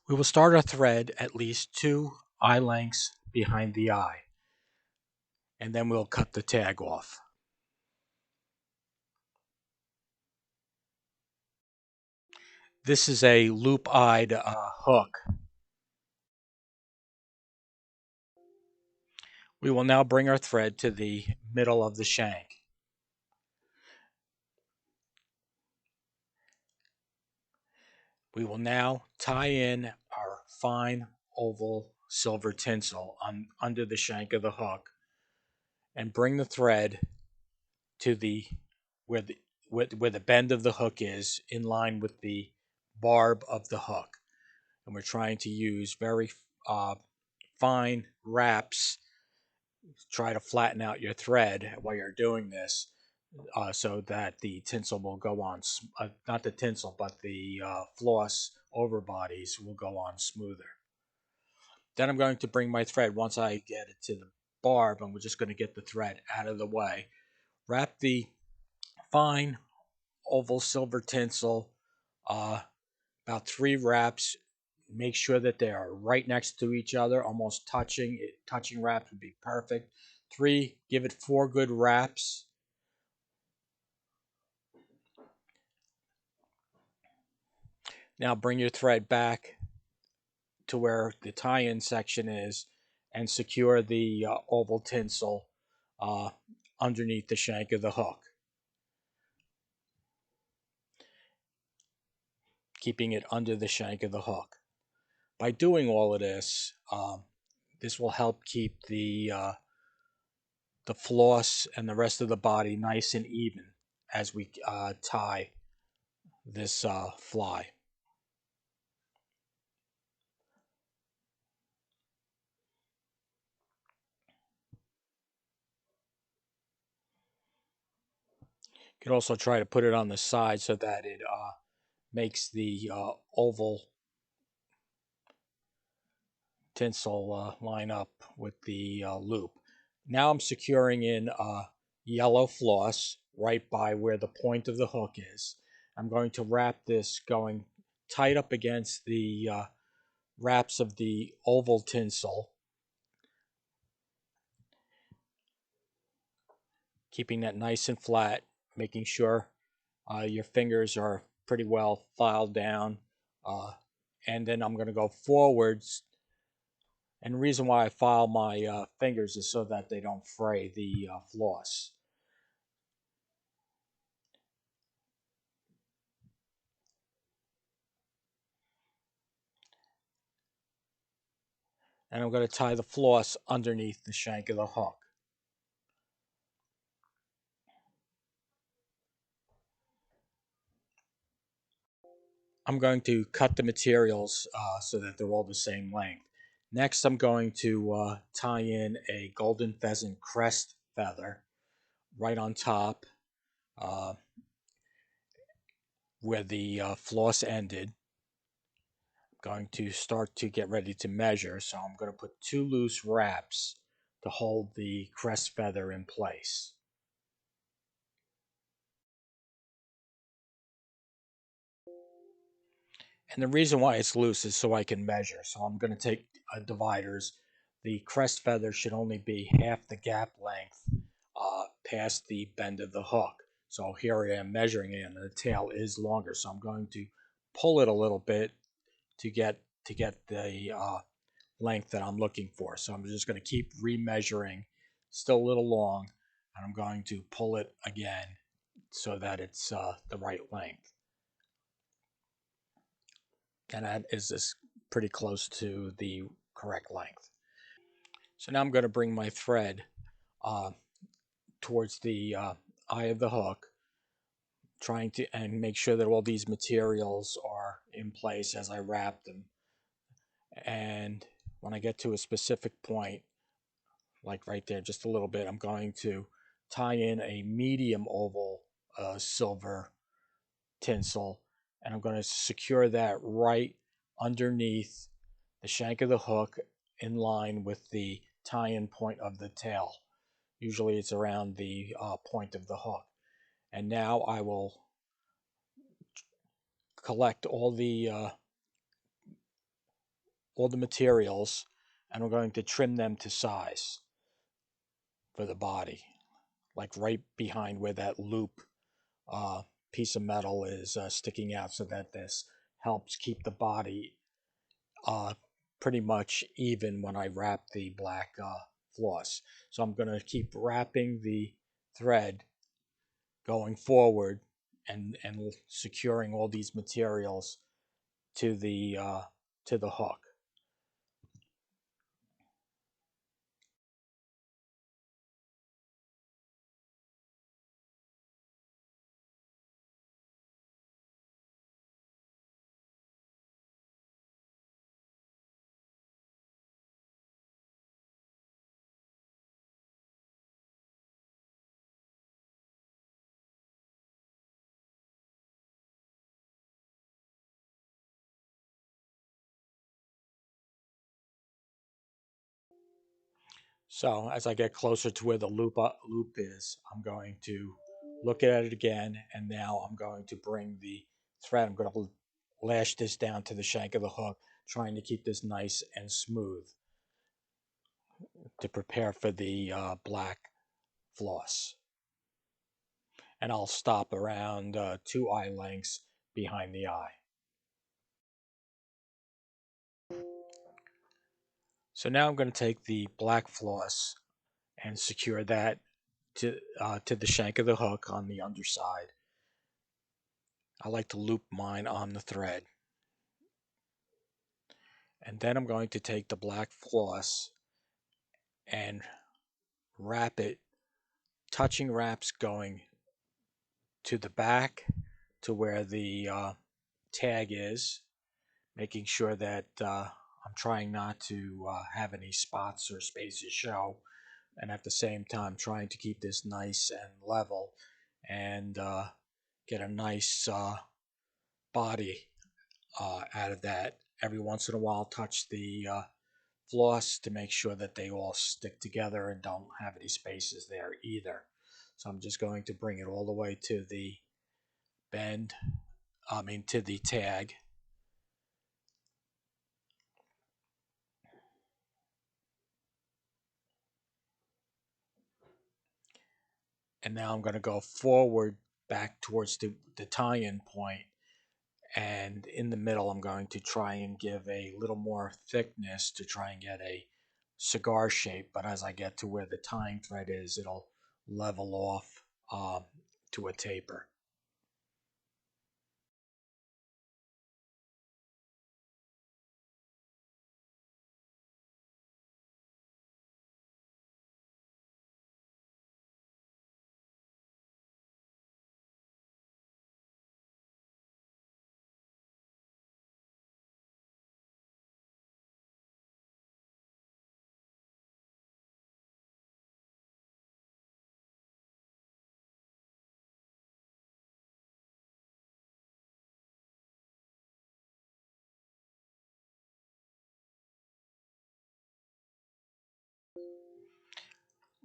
We will start our thread at least 2 eye lengths behind the eye, and then we'll cut the tag off. This is a loop-eyed hook. We will now bring our thread to the middle of the shank. We will now tie in our fine oval silver tinsel under the shank of the hook and bring the thread to the where the bend of the hook is, in line with the barb of the hook. And we're trying to use very fine wraps. Try to flatten out your thread while you're doing this, so that the tinsel will go on, not the tinsel, but the floss over bodies will go on smoother. Then I'm going to bring my thread, once I get it to the barb, and we're just going to get the thread out of the way. Wrap the fine oval silver tinsel, about 3 wraps. Make sure that they are right next to each other, almost touching. Touching wraps would be perfect. 3, give it 4 good wraps. Now bring your thread back to where the tie-in section is and secure the oval tinsel underneath the shank of the hook, keeping it under the shank of the hook. By doing all of this, this will help keep the floss and the rest of the body nice and even as we tie this fly. You can also try to put it on the side so that it makes the oval tinsel line up with the loop. Now I'm securing in yellow floss right by where the point of the hook is. I'm going to wrap this going tight up against the wraps of the oval tinsel, keeping that nice and flat, making sure your fingers are pretty well filed down. And then I'm going to go forwards. And the reason why I file my fingers is so that they don't fray the floss. And I'm going to tie the floss underneath the shank of the hook. I'm going to cut the materials so that they're all the same length. Next, I'm going to tie in a golden pheasant crest feather right on top uh, where the floss ended. I'm going to start to get ready to measure, so I'm going to put 2 loose wraps to hold the crest feather in place. And the reason why it's loose is so I can measure. So I'm going to take dividers. The crest feather should only be half the gap length past the bend of the hook. So here I am measuring it, and the tail is longer. So I'm going to pull it a little bit to get the length that I'm looking for. So I'm just going to keep remeasuring. Still a little long, and I'm going to pull it again so that it's the right length. And that is pretty close to the correct length. So now I'm going to bring my thread uh, towards the eye of the hook, trying to and make sure that all these materials are in place as I wrap them. And when I get to a specific point, like right there, just a little bit, I'm going to tie in a medium oval silver tinsel, and I'm going to secure that right underneath the shank of the hook, in line with the tie-in point of the tail. Usually it's around the point of the hook. And now I will collect all the all the materials, and I'm going to trim them to size for the body, like right behind where that loop uh, piece of metal is sticking out, so that this helps keep the body pretty much even when I wrap the black floss. So I'm going to keep wrapping the thread going forward, and securing all these materials to the hook. So as I get closer to where the loop is, I'm going to look at it again, and now I'm going to bring the thread. I'm going to lash this down to the shank of the hook, trying to keep this nice and smooth to prepare for the black floss. And I'll stop around 2 eye lengths behind the eye. So now I'm going to take the black floss and secure that to the shank of the hook on the underside. I like to loop mine on the thread. And then I'm going to take the black floss and wrap it, touching wraps going to the back to where the tag is, making sure that I'm trying not to have any spots or spaces show, and at the same time trying to keep this nice and level, and get a nice body out of that. Every once in a while touch the floss to make sure that they all stick together and don't have any spaces there either. So I'm just going to bring it all the way to the bend, to the tag. And now I'm going to go forward back towards the tie-in point, and in the middle I'm going to try and give a little more thickness to try and get a cigar shape, but as I get to where the tying thread is, it'll level off to a taper.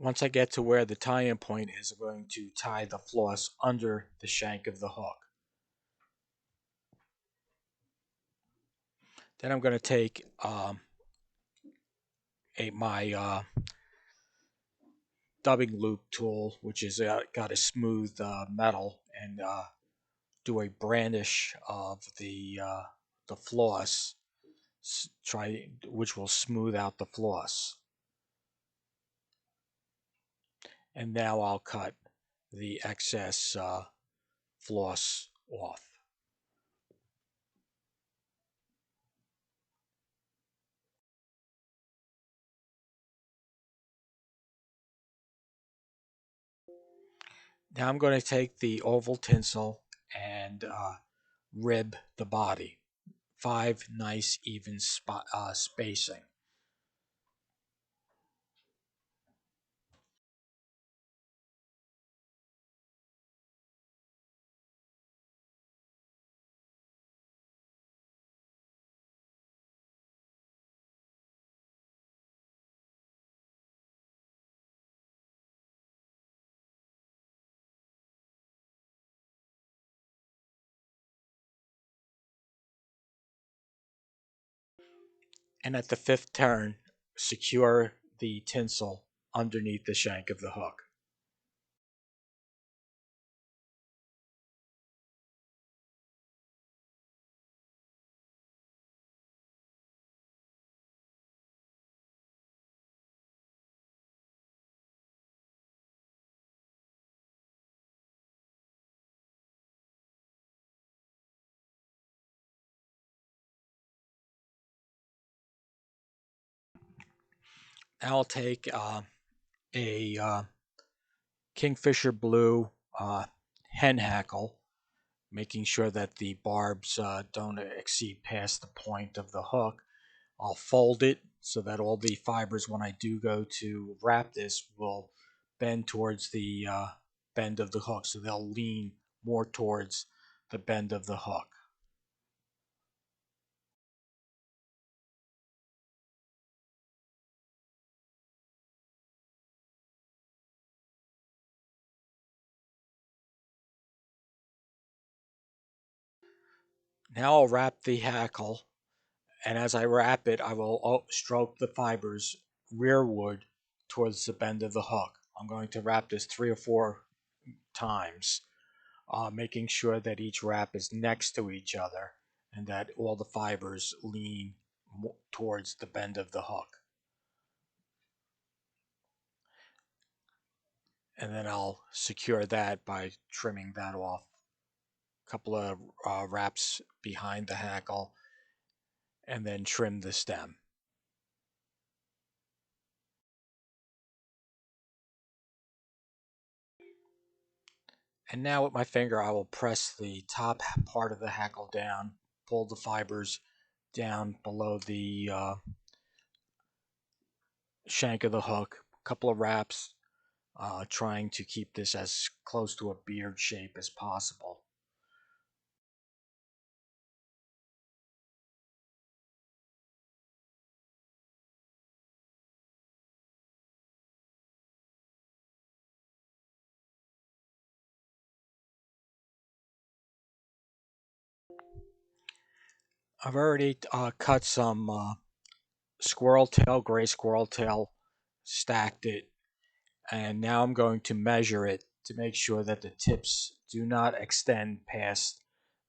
Once I get to where the tie-in point is, I'm going to tie the floss under the shank of the hook. Then I'm going to take my dubbing loop tool, which is got a smooth metal, and do a brandish of the floss, which will smooth out the floss. And now I'll cut the excess floss off. Now I'm going to take the oval tinsel and rib the body. 5 nice even spacing. And at the fifth turn, secure the tinsel underneath the shank of the hook. Now I'll take a Kingfisher blue hen hackle, making sure that the barbs don't exceed past the point of the hook. I'll fold it so that all the fibers, when I do go to wrap this, will bend towards the bend of the hook, so they'll lean more towards the bend of the hook. Now I'll wrap the hackle, and as I wrap it, I will stroke the fibers rearward towards the bend of the hook. I'm going to wrap this 3 or 4 times, making sure that each wrap is next to each other and that all the fibers lean towards the bend of the hook. And then I'll secure that by trimming that off. A couple of wraps behind the hackle, and then trim the stem. And now with my finger, I will press the top part of the hackle down, pull the fibers down below the shank of the hook. A couple of wraps, trying to keep this as close to a beard shape as possible. I've already cut some squirrel tail, gray squirrel tail, stacked it, and now I'm going to measure it to make sure that the tips do not extend past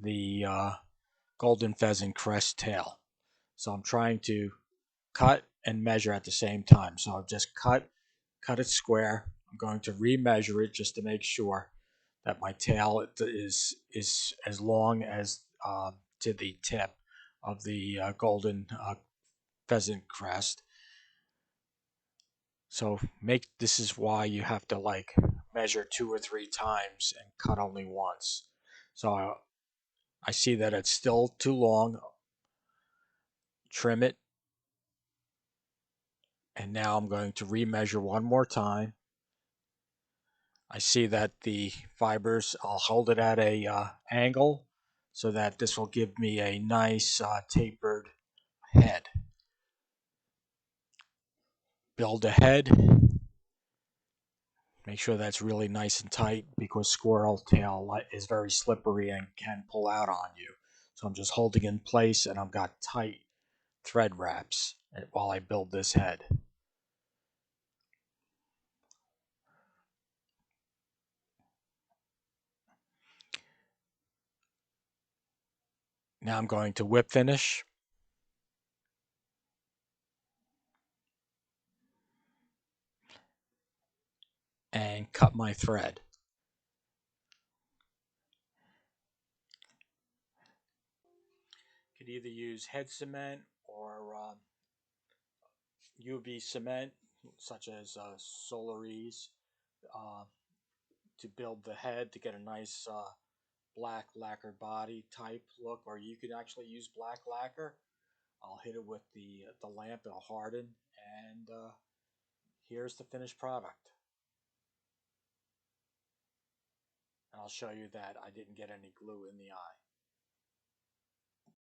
the golden pheasant crest tail. So I'm trying to cut and measure at the same time. So I've just cut it square. I'm going to remeasure it just to make sure that my tail is as long as to the tip of the golden pheasant crest. So this is why you have to like measure 2 or 3 times and cut only once. So I see that it's still too long. Trim it, and now I'm going to remeasure one more time. I see that the fibers, I'll hold it at a angle so that this will give me a nice tapered head. Build a head. Make sure that's really nice and tight because squirrel tail is very slippery and can pull out on you. So I'm just holding in place, and I've got tight thread wraps while I build this head. Now I'm going to whip finish and cut my thread. You could either use head cement or UV cement, such as Solarise, uh, to build the head to get a nice black lacquered body type look, or you could actually use black lacquer. I'll hit it with the lamp, it'll harden, and here's the finished product. And I'll show you that I didn't get any glue in the eye.